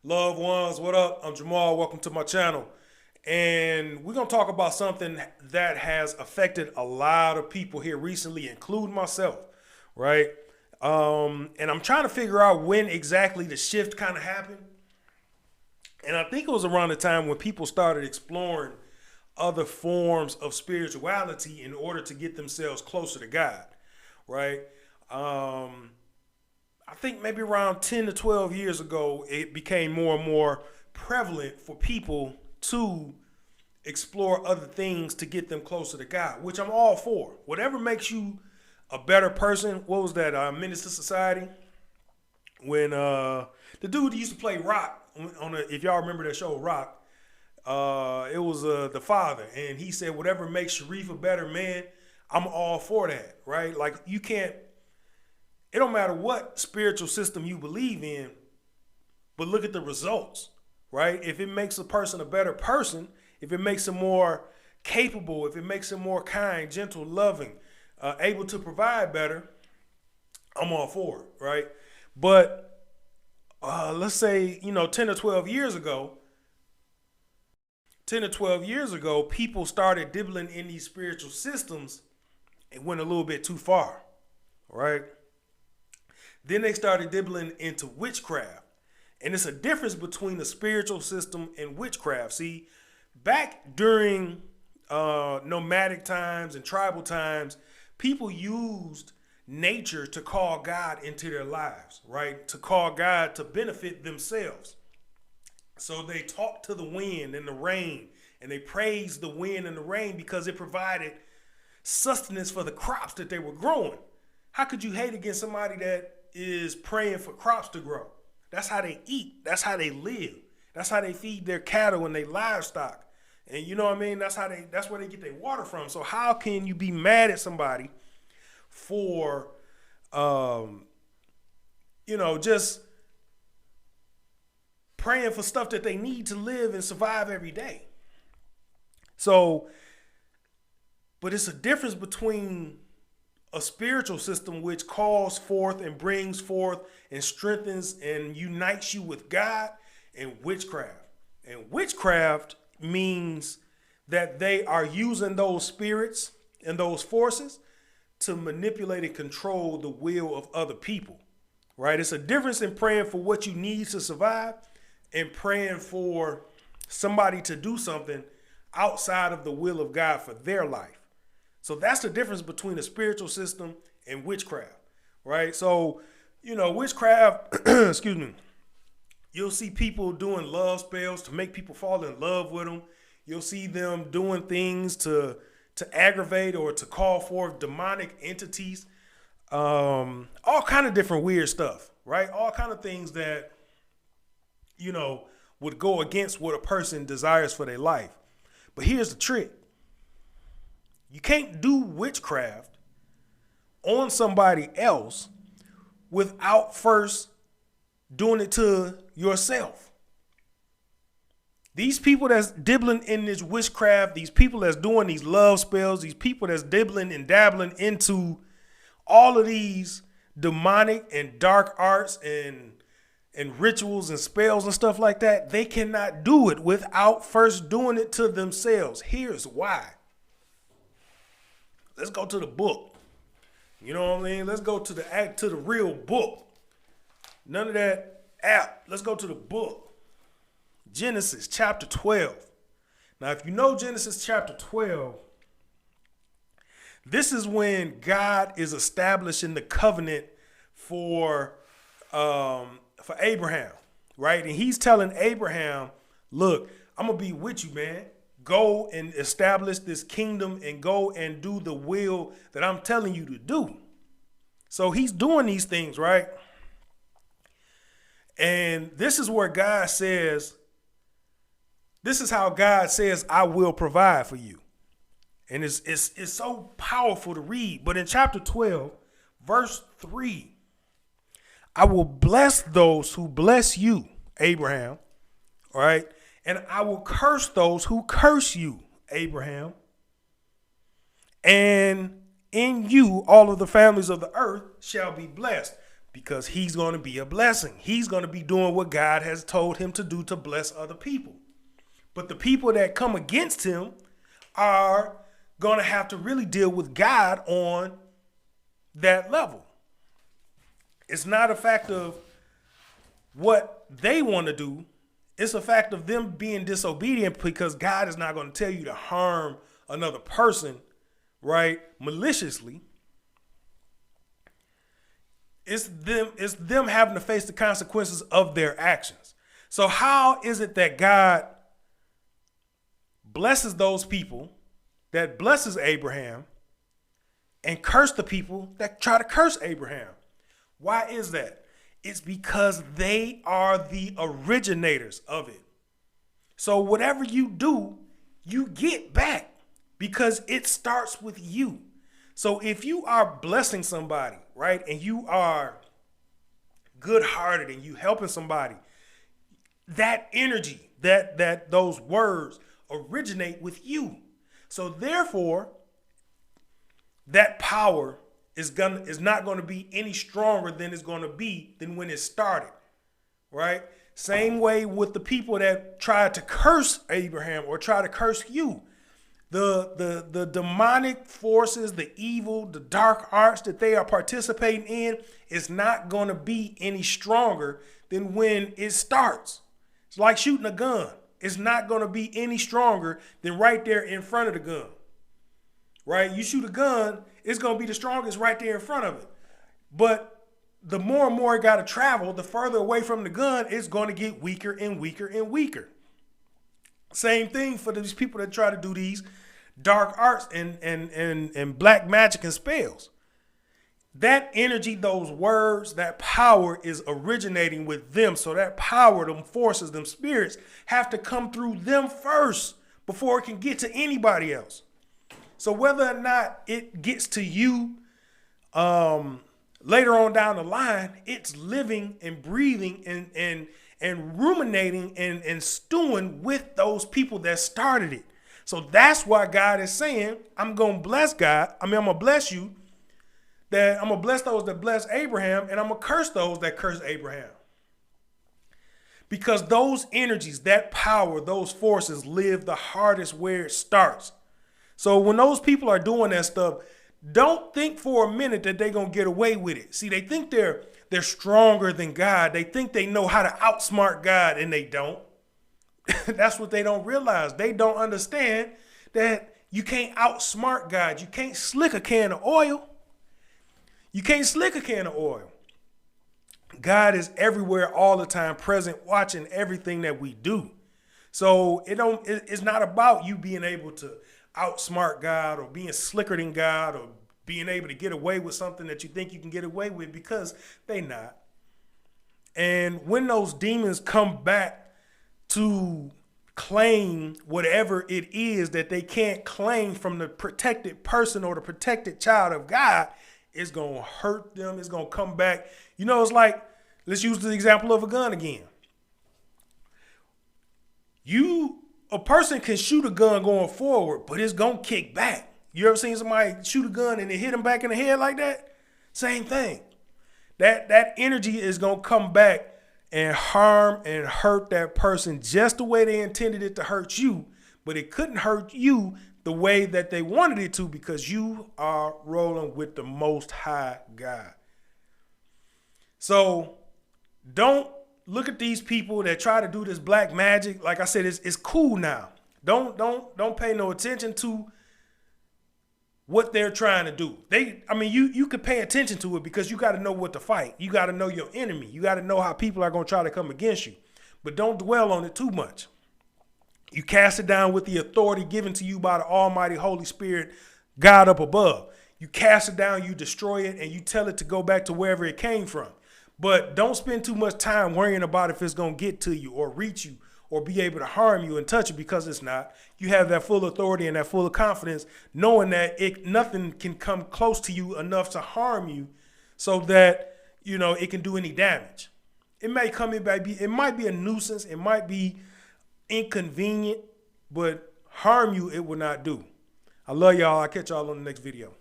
Loved ones, what up? I'm Jamal. Welcome to my channel. And we're going to talk about something that has affected a lot of people here recently, including myself, right? And I'm trying to figure out when exactly the shift kind of happened. And I think it was around the time when people started exploring other forms of spirituality in order to get themselves closer to God, right? I think maybe around 10 to 12 years ago, it became more and more prevalent for people to explore other things to get them closer to God, which I'm all for. Whatever makes you a better person. What was that? Menace to Society? When the dude used to play Rock if y'all remember that show Rock, it was the father, and he said, "Whatever makes Sharif a better man, I'm all for that." Right? Like you can't. It don't matter what spiritual system you believe in, but look at the results, right? If it makes a person a better person, if it makes them more capable, if it makes them more kind, gentle, loving, able to provide better, I'm all for it, right? But let's say, 10 or 12 years ago, 10 or 12 years ago, people started dibbling in these spiritual systems and went a little bit too far, right? Then they started dibbling into witchcraft. And it's a difference between the spiritual system and witchcraft. See, back during nomadic times and tribal times, people used nature to call God into their lives, right? To call God to benefit themselves. So they talked to the wind and the rain, and they praised the wind and the rain because it provided sustenance for the crops that they were growing. How could you hate against somebody that is praying for crops to grow? That's how they eat. That's how they live. That's how they feed their cattle and their livestock. And you know what I mean? That's where they get their water from. So how can you be mad at somebody for, just praying for stuff that they need to live and survive every day? So, but it's a difference between a spiritual system which calls forth and brings forth and strengthens and unites you with God, and witchcraft. And witchcraft means that they are using those spirits and those forces to manipulate and control the will of other people, right? It's a difference in praying for what you need to survive and praying for somebody to do something outside of the will of God for their life. So that's the difference between a spiritual system and witchcraft, right? So, witchcraft, excuse me, you'll see people doing love spells to make people fall in love with them. You'll see them doing things to aggravate or to call forth demonic entities, all kind of different weird stuff, right? All kind of things that, would go against what a person desires for their life. But here's the trick. You can't do witchcraft on somebody else without first doing it to yourself. These people that's dibbling in this witchcraft, these people that's doing these love spells, these people that's dibbling and dabbling into all of these demonic and dark arts and rituals and spells and stuff like that, they cannot do it without first doing it to themselves. Here's why. Let's go to the book. You know what I mean? Let's go to the real book. None of that app. Let's go to the book. Genesis chapter 12. Now, if you know Genesis chapter 12, this is when God is establishing the covenant for Abraham, right? And he's telling Abraham, look, I'm going to be with you, man. Go and establish this kingdom and go and do the will that I'm telling you to do. So he's doing these things, right? And this is where God says, this is how God says, I will provide for you. And it's so powerful to read. But in chapter 12, verse 3, I will bless those who bless you, Abraham, all right? And I will curse those who curse you, Abraham. And in you, all of the families of the earth shall be blessed. because he's going to be a blessing. He's going to be doing what God has told him to do to bless other people. But the people that come against him are going to have to really deal with God on that level. It's not a fact of what they want to do. It's a fact of them being disobedient, because God is not going to tell you to harm another person, right, maliciously. It's them having to face the consequences of their actions. So how is it that God blesses those people that blesses Abraham and curse the people that try to curse Abraham? Why is that? It's because they are the originators of it. So whatever you do, you get back, because it starts with you. So if you are blessing somebody, right, and you are good-hearted and you helping somebody, that energy, that those words originate with you. So therefore, that power is not going to be any stronger than it's going to be than when it started, right? Same way with the people that tried to curse Abraham or try to curse you. The demonic forces, the evil, the dark arts that they are participating in is not going to be any stronger than when it starts. It's like shooting a gun. It's not going to be any stronger than right there in front of the gun, right? You shoot a gun, it's going to be the strongest right there in front of it. But the more and more it got to travel, the further away from the gun, it's going to get weaker and weaker and weaker. Same thing for these people that try to do these dark arts and black magic and spells. That energy, those words, that power is originating with them. So that power, them forces, them spirits have to come through them first before it can get to anybody else. So whether or not it gets to you later on down the line, it's living and breathing and ruminating and stewing with those people that started it. So that's why God is saying, I'm going to bless I'm going to bless you, that I'm going to bless those that bless Abraham, and I'm going to curse those that curse Abraham. Because those energies, that power, those forces live the hardest where it starts. So when those people are doing that stuff, don't think for a minute that they're going to get away with it. See, they think they're stronger than God. They think they know how to outsmart God, and they don't. That's what they don't realize. They don't understand that you can't outsmart God. You can't slick a can of oil. You can't slick a can of oil. God is everywhere all the time, present, watching everything that we do. So it's not about you being able to outsmart God or being slicker than God or being able to get away with something that you think you can get away with, because they not. And when those demons come back to claim whatever it is that they can't claim from the protected person or the protected child of God, it's going to hurt them. It's going to come back. You know, it's like, let's use the example of a gun again. A person can shoot a gun going forward, but it's going to kick back. You ever seen somebody shoot a gun and it hit them back in the head like that? Same thing. That energy is going to come back and harm and hurt that person just the way they intended it to hurt you, but it couldn't hurt you the way that they wanted it to, because you are rolling with the Most High God. So don't look at these people that try to do this black magic. Like I said, it's cool now. Don't pay no attention to what they're trying to do. You could pay attention to it, because you got to know what to fight. You got to know your enemy. You got to know how people are going to try to come against you. But don't dwell on it too much. You cast it down with the authority given to you by the Almighty Holy Spirit, God up above. You cast it down, you destroy it, and you tell it to go back to wherever it came from. But don't spend too much time worrying about if it's going to get to you or reach you or be able to harm you and touch you, because it's not. You have that full authority and that full confidence, knowing that nothing can come close to you enough to harm you, so that, it can do any damage. It might be a nuisance. It might be inconvenient, but harm you, it will not do. I love y'all. I'll catch y'all on the next video.